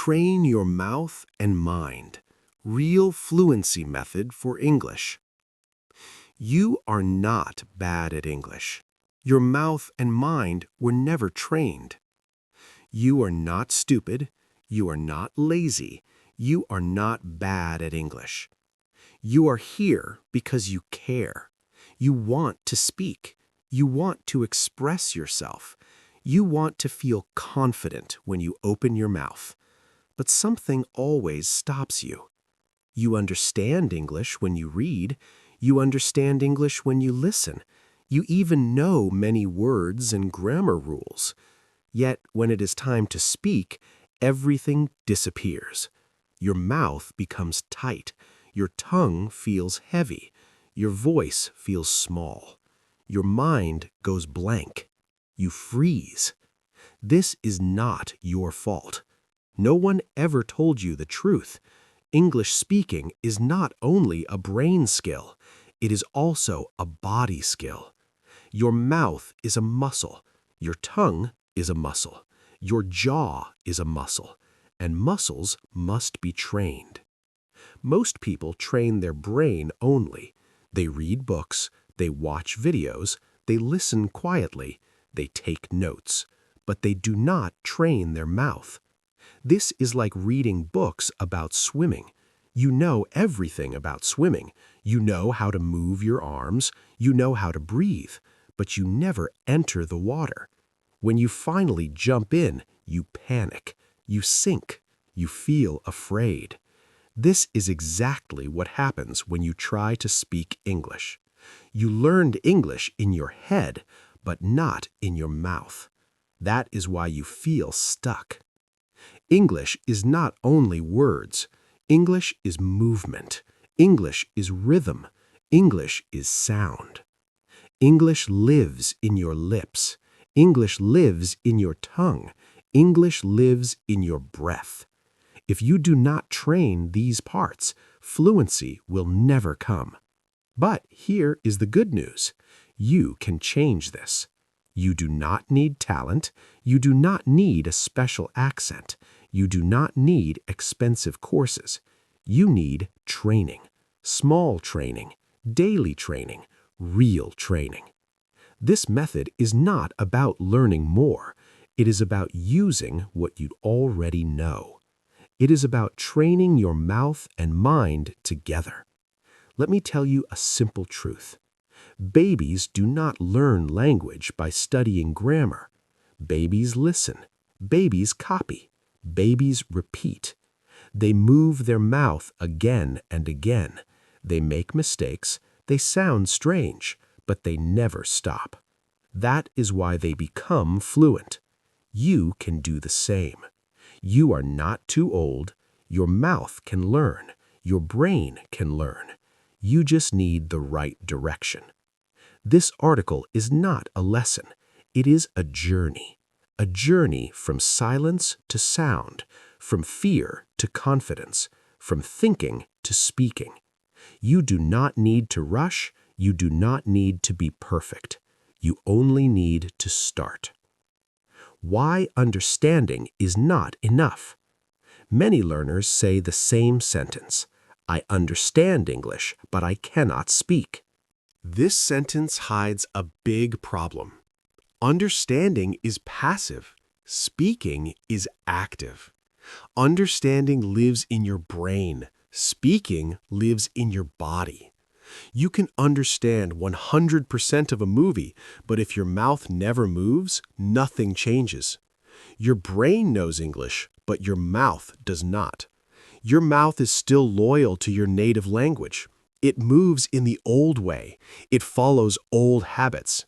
Train your mouth and mind. Real fluency method for English. You are not bad at English. Your mouth and mind were never trained. You are not stupid. You are not lazy. You are not bad at English. You are here because you care. You want to speak. You want to express yourself. You want to feel confident when you open your mouth. But something always stops you. You understand English when you read. You understand English when you listen. You even know many words and grammar rules. Yet when it is time to speak, everything disappears. Your mouth becomes tight. Your tongue feels heavy. Your voice feels small. Your mind goes blank. You freeze. This is not your fault. No one ever told you the truth. English speaking is not only a brain skill, it is also a body skill. Your mouth is a muscle. Your tongue is a muscle. Your jaw is a muscle. And muscles must be trained. Most people train their brain only. They read books, they watch videos, they listen quietly, they take notes, but they do not train their mouth. This is like reading books about swimming. You know everything about swimming. You know how to move your arms. You know how to breathe, but you never enter the water. When you finally jump in, you panic. You sink. You feel afraid. This is exactly what happens when you try to speak English. You learned English in your head, but not in your mouth. That is why you feel stuck. English is not only words. English is movement. English is rhythm. English is sound. English lives in your lips. English lives in your tongue. English lives in your breath. If you do not train these parts, fluency will never come. But here is the good news. You can change this. You do not need talent. You do not need a special accent. You do not need expensive courses. You need training, small training, daily training, real training. This method is not about learning more. It is about using what you already know. It is about training your mouth and mind together. Let me tell you a simple truth. Babies do not learn language by studying grammar. Babies listen. Babies copy. Babies repeat. They move their mouth again and again. They make mistakes. They sound strange, but they never stop. That is why they become fluent. You can do the same. You are not too old. Your mouth can learn. Your brain can learn. You just need the right direction. This article is not a lesson. It is a journey from silence to sound, from fear to confidence, from thinking to speaking. You do not need to rush. You do not need to be perfect. You only need to start. Why understanding is not enough. Many learners say the same sentence. I understand English, but I cannot speak. This sentence hides a big problem. Understanding is passive. Speaking is active. Understanding lives in your brain. Speaking lives in your body. You can understand 100% of a movie, but if your mouth never moves, nothing changes. Your brain knows English, but your mouth does not. Your mouth is still loyal to your native language. It moves in the old way. It follows old habits.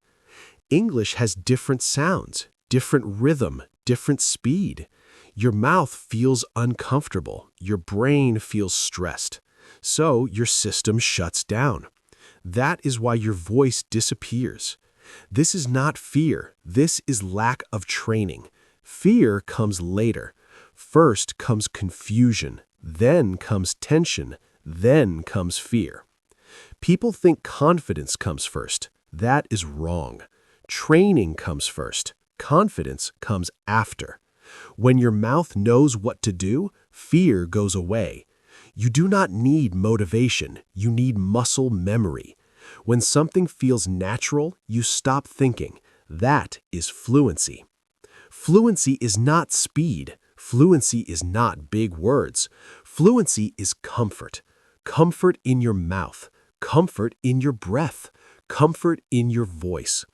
English has different sounds, different rhythm, different speed. Your mouth feels uncomfortable. Your brain feels stressed. So your system shuts down. That is why your voice disappears. This is not fear. This is lack of training. Fear comes later. First comes confusion. Then comes tension. Then comes fear. People think confidence comes first. That is wrong. Training comes first. Confidence comes after. When your mouth knows what to do, fear goes away. You do not need motivation, you need muscle memory. When something feels natural, you stop thinking. That is fluency. Fluency is not speed. Fluency is not big words. Fluency is comfort. Comfort in your mouth. Comfort in your breath. Comfort in your voice.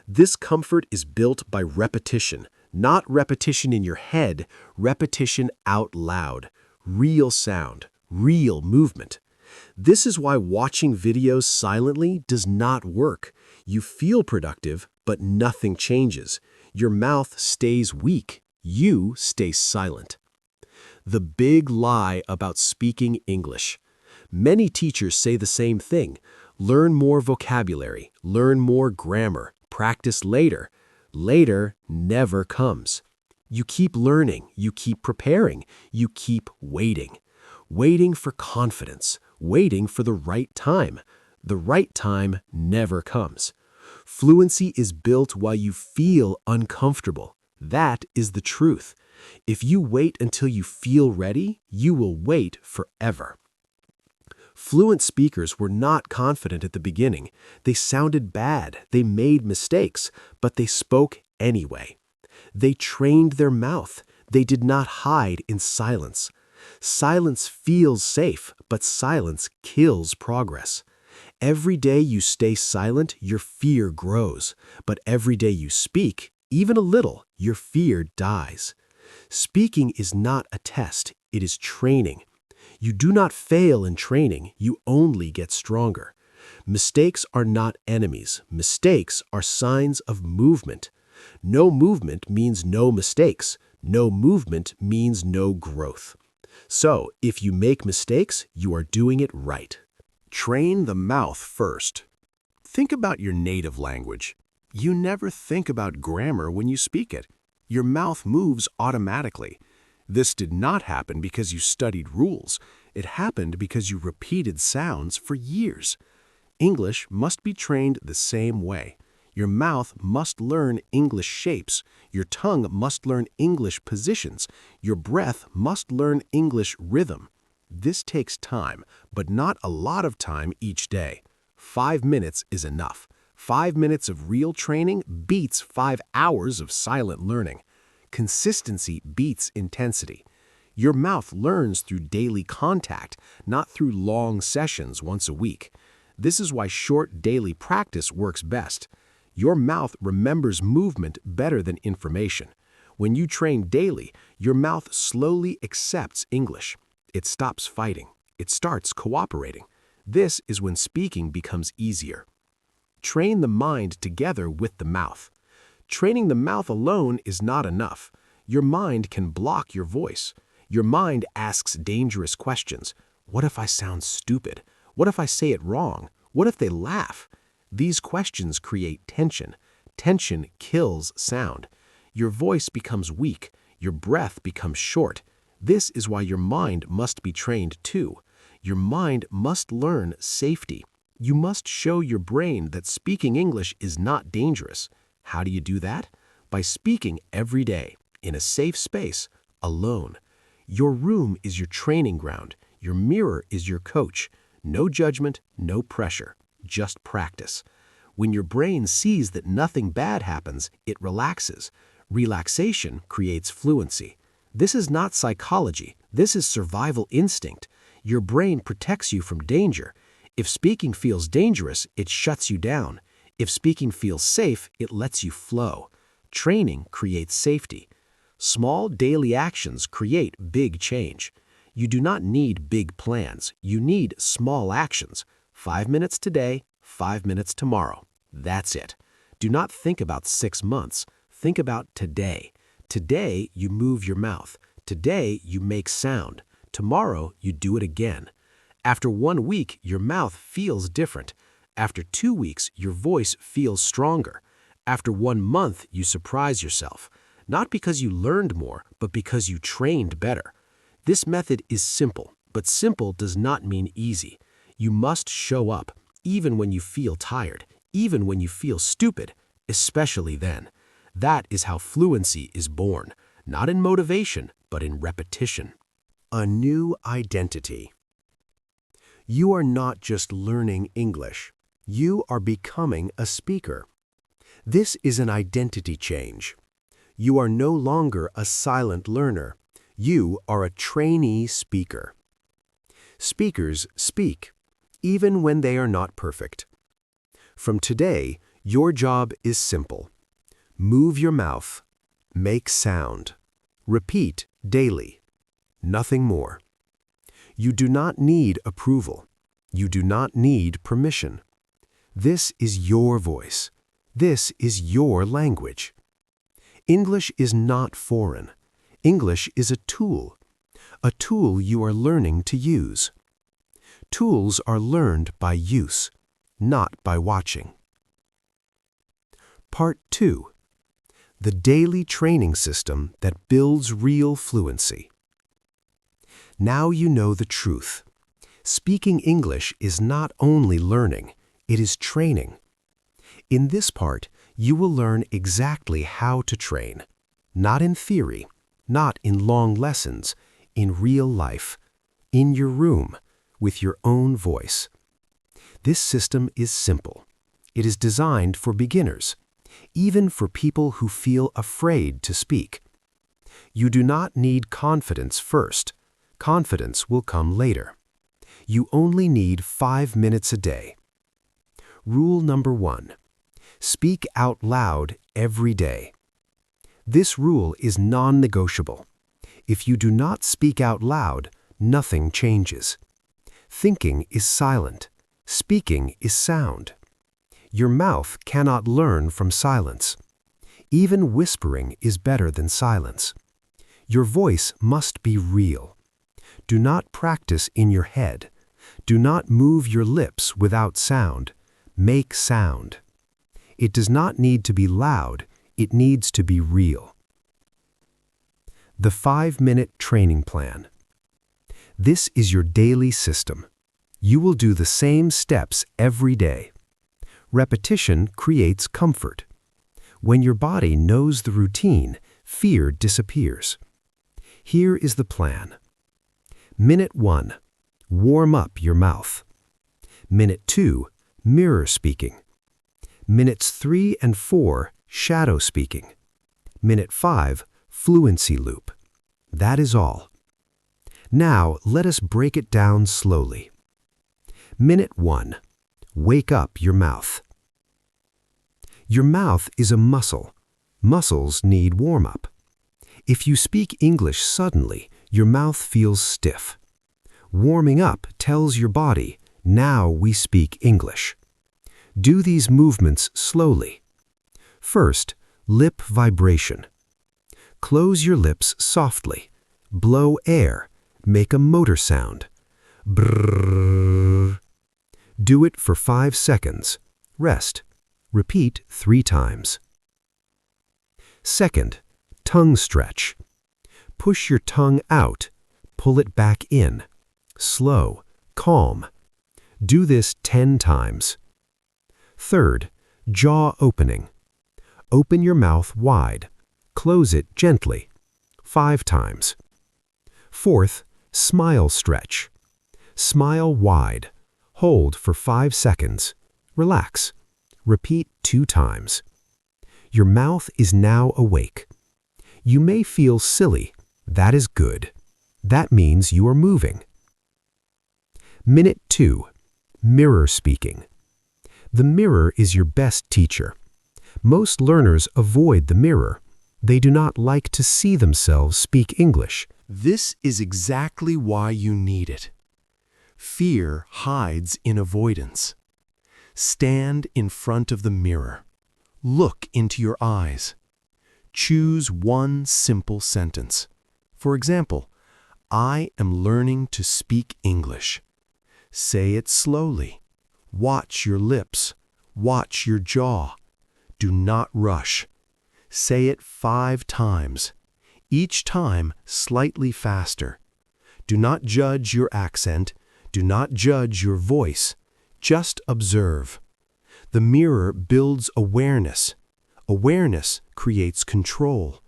This comfort is built by repetition, not repetition in your head, repetition out loud. Real sound, real movement. This is why watching videos silently does not work. You feel productive, but nothing changes. Your mouth stays weak. You stay silent. The big lie about speaking English. Many teachers say the same thing. Learn more vocabulary, learn more grammar, practice later. Later never comes. You keep learning, you keep preparing, you keep waiting. Waiting for confidence, waiting for the right time. The right time never comes. Fluency is built while you feel uncomfortable. That is the truth. If you wait until you feel ready, you will wait forever. Fluent speakers were not confident at the beginning. They sounded bad, they made mistakes, but they spoke anyway. They trained their mouth. They did not hide in silence. Silence feels safe, but silence kills progress. Every day you stay silent, your fear grows. But every day you speak, even a little, your fear dies. Speaking is not a test, it is training. You do not fail in training, you only get stronger. Mistakes are not enemies. Mistakes are signs of movement. No movement means no mistakes. No movement means no growth. So, if you make mistakes, you are doing it right. Train the mouth first. Think about your native language. You never think about grammar when you speak it. Your mouth moves automatically. This did not happen because you studied rules. It happened because you repeated sounds for years. English must be trained the same way. Your mouth must learn English shapes. Your tongue must learn English positions. Your breath must learn English rhythm. This takes time, but not a lot of time each day. 5 minutes is enough. 5 minutes of real training beats 5 hours of silent learning. Consistency beats intensity. Your mouth learns through daily contact, not through long sessions once a week. This is why short daily practice works best. Your mouth remembers movement better than information. When you train daily, your mouth slowly accepts English. It stops fighting. It starts cooperating. This is when speaking becomes easier. Train the mind together with the mouth. Training the mouth alone is not enough. Your mind can block your voice. Your mind asks dangerous questions. What if I sound stupid? What if I say it wrong? What if they laugh? These questions create tension. Tension kills sound. Your voice becomes weak. Your breath becomes short. This is why your mind must be trained too. Your mind must learn safety. You must show your brain that speaking English is not dangerous. How do you do that? By speaking every day, in a safe space, alone. Your room is your training ground. Your mirror is your coach. No judgment, no pressure, just practice. When your brain sees that nothing bad happens, it relaxes. Relaxation creates fluency. This is not psychology. This is survival instinct. Your brain protects you from danger. If speaking feels dangerous, it shuts you down. If speaking feels safe, it lets you flow. Training creates safety. Small daily actions create big change. You do not need big plans. You need small actions. 5 minutes today, 5 minutes tomorrow. That's it. Do not think about 6 months. Think about today. Today, you move your mouth. Today, you make sound. Tomorrow, you do it again. After 1 week, your mouth feels different. After 2 weeks, your voice feels stronger. After 1 month, you surprise yourself. Not because you learned more, but because you trained better. This method is simple, but simple does not mean easy. You must show up, even when you feel tired, even when you feel stupid, especially then. That is how fluency is born. not in motivation, but in repetition. A new identity. You are not just learning English. You are becoming a speaker. This is an identity change. You are no longer a silent learner. You are a trainee speaker. Speakers speak, even when they are not perfect. From today, your job is simple. Move your mouth. Make sound. Repeat daily. Nothing more. You do not need approval. You do not need permission. This is your voice. This is your language. English is not foreign. English is a tool you are learning to use. Tools are learned by use, not by watching. Part 2. The daily training system that builds real fluency. Now you know the truth. Speaking English is not only learning, it is training. In this part, you will learn exactly how to train, not in theory, not in long lessons, in real life, in your room, with your own voice. This system is simple. It is designed for beginners, even for people who feel afraid to speak. You do not need confidence first. Confidence will come later. You only need 5 minutes a day. Rule number 1. Speak out loud every day. This rule is non-negotiable. If you do not speak out loud, nothing changes. Thinking is silent. Speaking is sound. Your mouth cannot learn from silence. Even whispering is better than silence. Your voice must be real. Do not practice in your head. Do not move your lips without sound. Make sound. It does not need to be loud. It needs to be real. The 5-minute training plan. This is your daily system. You will do the same steps every day. Repetition creates comfort. When your body knows the routine, fear disappears. Here is the plan. Minute 1. Warm up your mouth. Minute 2. Mirror speaking. Minutes 3 and 4. Shadow speaking. Minute 5. Fluency loop. That is all. Now let us break it down slowly. Minute 1. Wake up your mouth. Your mouth is a muscle. Muscles need warm-up. If you speak English suddenly, your mouth feels stiff. Warming up tells your body, now we speak English. Do these movements slowly. First, lip vibration. Close your lips softly. Blow air. Make a motor sound. Brrrr. Do it for 5 seconds. Rest. Repeat 3 times. Second, tongue stretch. Push your tongue out. Pull it back in. Slow, calm. Do this 10 times. Third, jaw opening. Open your mouth wide. Close it gently. 5 times. Fourth, smile stretch. Smile wide. Hold for 5 seconds. Relax. Repeat 2 times. Your mouth is now awake. You may feel silly. That is good. That means you are moving. Minute 2. Mirror speaking. The mirror is your best teacher. Most learners avoid the mirror. They do not like to see themselves speak English. This is exactly why you need it. Fear hides in avoidance. Stand in front of the mirror. Look into your eyes. Choose one simple sentence. For example, I am learning to speak English. Say it slowly. Watch your lips. Watch your jaw. Do not rush. Say it 5 times. Each time slightly faster. Do not judge your accent. Do not judge your voice. Just observe. The mirror builds awareness. Awareness creates control.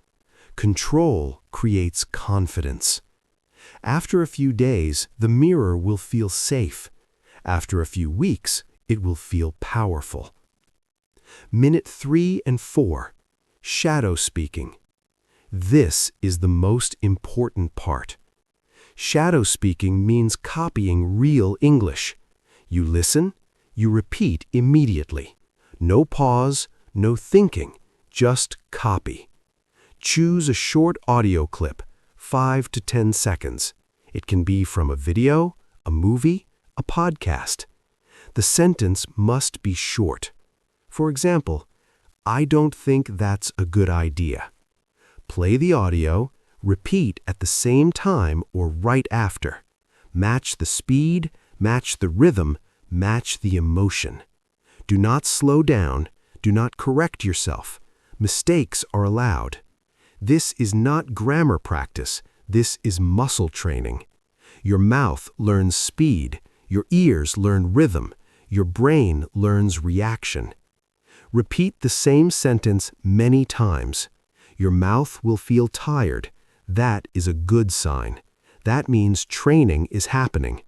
Control creates confidence. After a few days, the mirror will feel safe. After a few weeks, it will feel powerful. Minute 3 and 4. Shadow speaking. This is the most important part. Shadow speaking means copying real English. You listen, you repeat immediately. No pause, no thinking, just copy. Choose a short audio clip, 5 to 10 seconds. It can be from a video, a movie, a podcast. The sentence must be short. For example, I don't think that's a good idea. Play the audio, repeat at the same time or right after. Match the speed, match the rhythm, match the emotion. Do not slow down, do not correct yourself. Mistakes are allowed. This is not grammar practice, this is muscle training. Your mouth learns speed, your ears learn rhythm, your brain learns reaction. Repeat the same sentence many times. Your mouth will feel tired. That is a good sign. That means training is happening.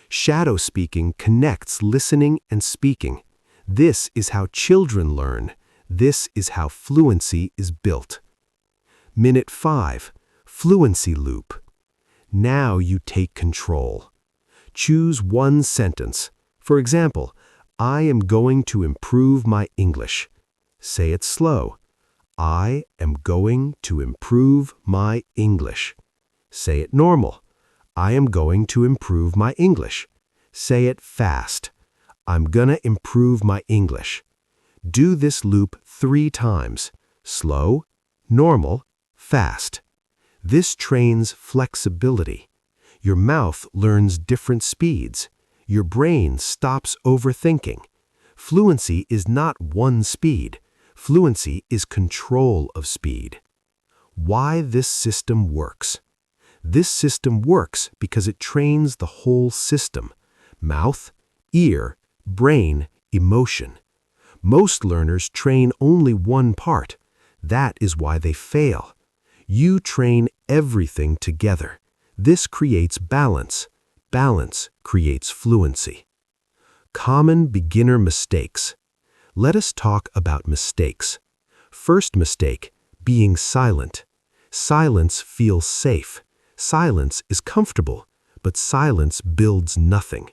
Shadow speaking connects listening and speaking. This is how children learn. This is how fluency is built. Minute 5. Fluency loop. Now you take control. Choose one sentence. For example, I am going to improve my English. Say it slow. I am going to improve my English. Say it normal. I am going to improve my English. Say it fast. I'm gonna improve my English. Do this loop 3 times. Slow, normal, fast. This trains flexibility. Your mouth learns different speeds. Your brain stops overthinking. Fluency is not one speed. Fluency is control of speed. Why this system works? This system works because it trains the whole system: mouth, ear, brain, emotion. Most learners train only one part. That is why they fail. You train everything together. This creates balance. Balance creates fluency. Common beginner mistakes. Let us talk about mistakes. First mistake, being silent. Silence feels safe. Silence is comfortable, but silence builds nothing.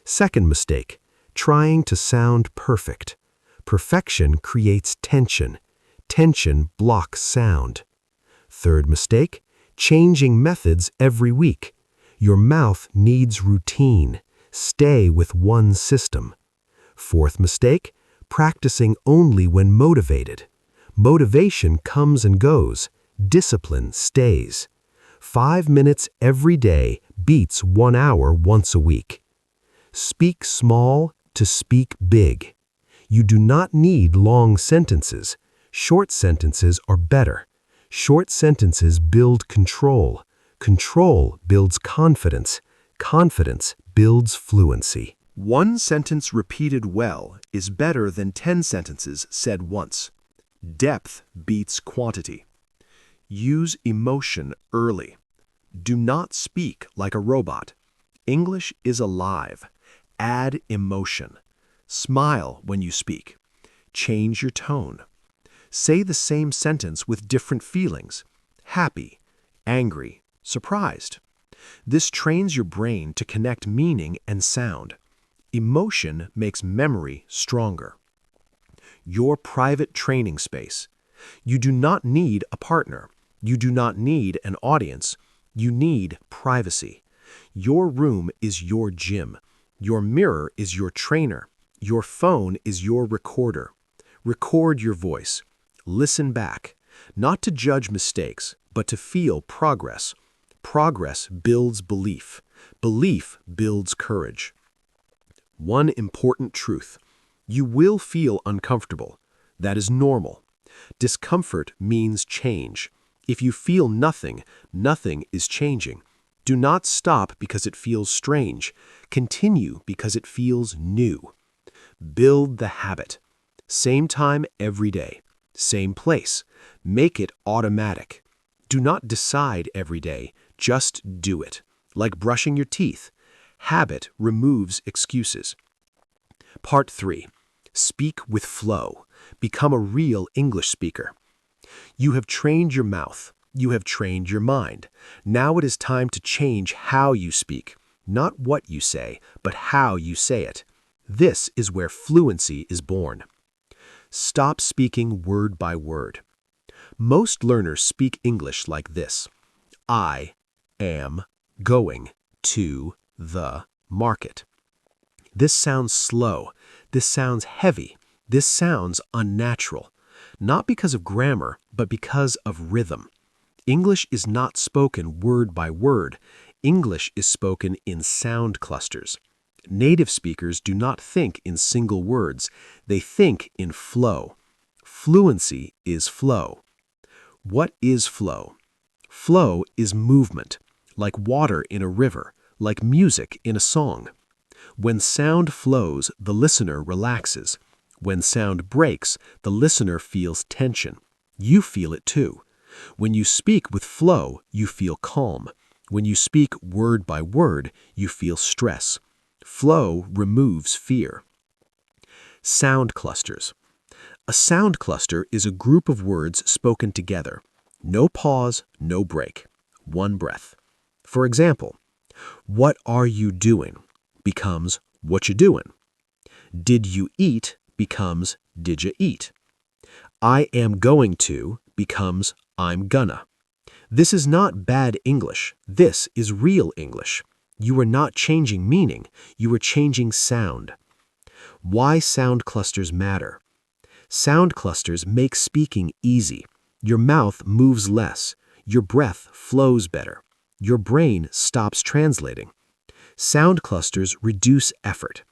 Second mistake, trying to sound perfect. Perfection creates tension. Tension blocks sound. Third mistake, changing methods every week. Your mouth needs routine. Stay with one system. Fourth mistake, practicing only when motivated. Motivation comes and goes. Discipline stays. 5 minutes every day beats 1 hour once a week. Speak small to speak big. You do not need long sentences. Short sentences are better. Short sentences build control. Control builds confidence. Confidence builds fluency. One sentence repeated well is better than 10 sentences said once. Depth beats quantity. Use emotion early. Do not speak like a robot. English is alive. Add emotion. Smile when you speak. Change your tone. Say the same sentence with different feelings: happy, angry, surprised. This trains your brain to connect meaning and sound. Emotion makes memory stronger. Your private training space. You do not need a partner. You do not need an audience. You need privacy. Your room is your gym. Your mirror is your trainer. Your phone is your recorder. Record your voice. Listen back, not to judge mistakes, but to feel progress. Progress builds belief. Belief builds courage. One important truth: you will feel uncomfortable. That is normal. Discomfort means change. If you feel nothing, nothing is changing. Do not stop because it feels strange. Continue because it feels new. Build the habit. Same time every day. Same place. Make it automatic. Do not decide every day, just do it. Like brushing your teeth. Habit removes excuses. Part 3. Speak with flow. Become a real English speaker. You have trained your mouth. You have trained your mind. Now it is time to change how you speak. Not what you say, but how you say it. This is where fluency is born. Stop speaking word by word. Most learners speak English like this. I am going to the market. This sounds slow. This sounds heavy. This sounds unnatural. Not because of grammar, but because of rhythm. English is not spoken word by word. English is spoken in sound clusters. Native speakers do not think in single words. They think in flow. Fluency is flow. What is flow? Flow is movement, like water in a river, like music in a song. When sound flows, the listener relaxes. When sound breaks, the listener feels tension. You feel it too. When you speak with flow, you feel calm. When you speak word by word, you feel stress. Flow removes fear. Sound clusters. A sound cluster is a group of words spoken together. No pause, no break. One breath. For example, what are you doing becomes what you doing. Did you eat becomes did you eat. I am going to becomes I'm gonna. This is not bad English. This is real English. You are not changing meaning. You are changing sound. Why sound clusters matter? Sound clusters make speaking easy. Your mouth moves less. Your breath flows better. Your brain stops translating. Sound clusters reduce effort.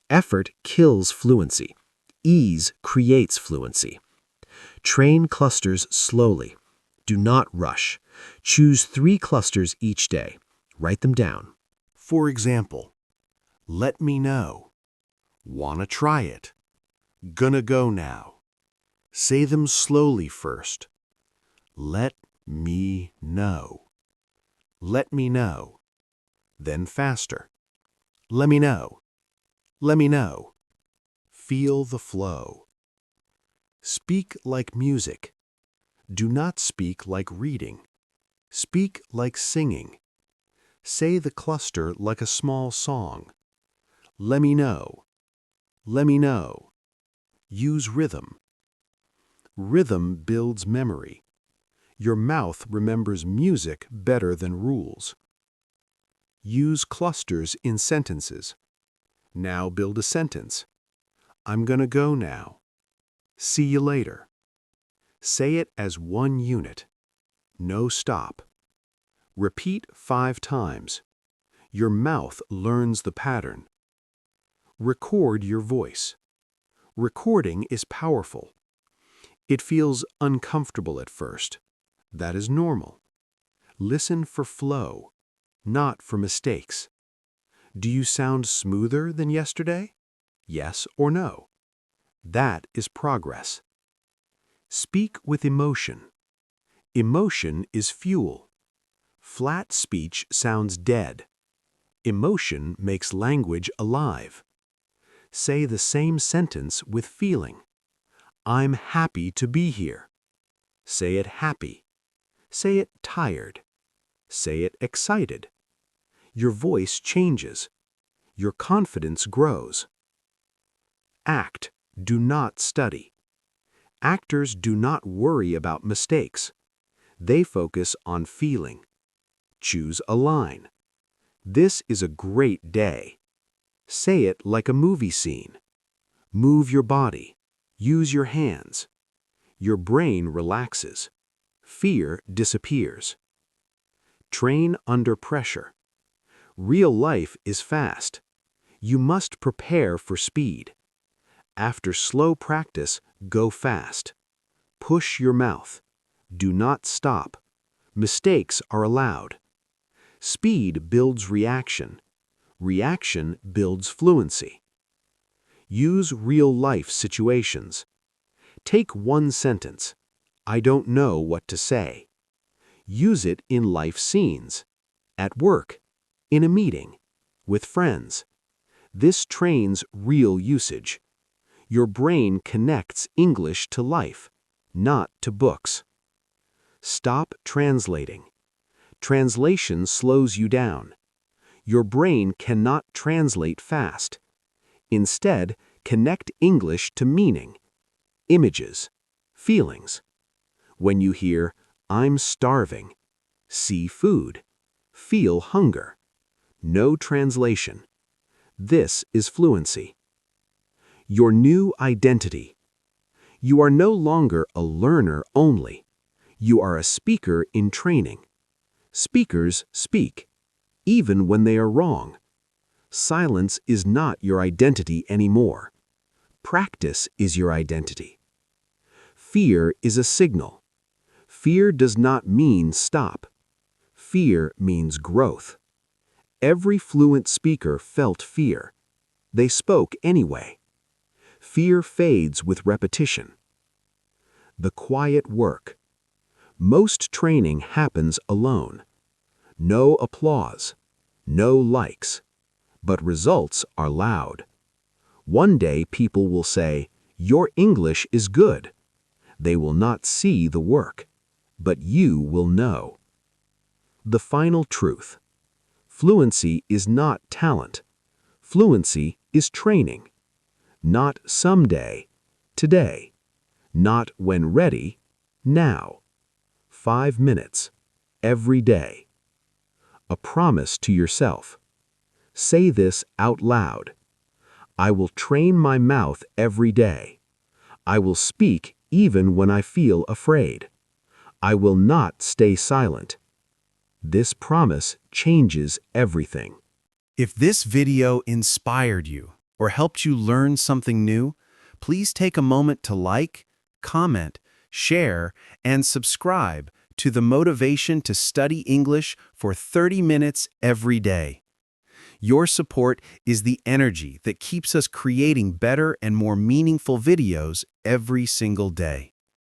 Effort kills fluency. Ease creates fluency. Train clusters slowly. Do not rush. Choose 3 clusters each day. Write them down. For example, let me know. Wanna try it. Gonna go now. Say them slowly first. Let me know. Let me know. Then faster. Let me know. Let me know. Feel the flow. Speak like music. Do not speak like reading. Speak like singing. Say the cluster like a small song. Let me know. Let me know. Use rhythm. Rhythm builds memory. Your mouth remembers music better than rules. Use clusters in sentences. Now build a sentence. I'm gonna go now. See you later. Say it as one unit. No stop. Repeat 5 times. Your mouth learns the pattern. Record your voice. Recording is powerful. It feels uncomfortable at first. That is normal. Listen for flow, not for mistakes. Do you sound smoother than yesterday? Yes or no? That is progress. Speak with emotion. Emotion is fuel. Flat speech sounds dead. Emotion makes language alive. Say the same sentence with feeling. I'm happy to be here. Say it happy. Say it tired. Say it excited. Your voice changes. Your confidence grows. Act, do not study. Actors do not worry about mistakes. They focus on feeling. Choose a line. This is a great day. Say it like a movie scene. Move your body. Use your hands. Your brain relaxes. Fear disappears. Train under pressure. Real life is fast. You must prepare for speed. After slow practice, go fast. Push your mouth. Do not stop. Mistakes are allowed. Speed builds reaction. Reaction builds fluency. Use real-life situations. Take one sentence. I don't know what to say. Use it in life scenes, at work, in a meeting, with friends. This trains real usage. Your brain connects English to life, not to books. Stop translating. Translation slows you down. Your brain cannot translate fast. Instead, connect English to meaning, images, feelings. When you hear, "I'm starving," see food, feel hunger. No translation. This is fluency. Your new identity. You are no longer a learner only. You are a speaker in training. Speakers speak, even when they are wrong. Silence is not your identity anymore. Practice is your identity. Fear is a signal. Fear does not mean stop. Fear means growth. Every fluent speaker felt fear. They spoke anyway. Fear fades with repetition. The quiet work. Most training happens alone. No applause, no likes, but results are loud. One day people will say, "Your English is good." They will not see the work, but you will know. The final truth. Fluency is not talent. Fluency is training. Not someday, today. Not when ready, now. 5 minutes, every day. A promise to yourself. Say this out loud. I will train my mouth every day. I will speak even when I feel afraid. I will not stay silent. This promise changes everything. If this video inspired you or helped you learn something new, please take a moment to like, comment, share, and subscribe to the Motivation to Study English for 30 minutes every day. Your support is the energy that keeps us creating better and more meaningful videos every single day.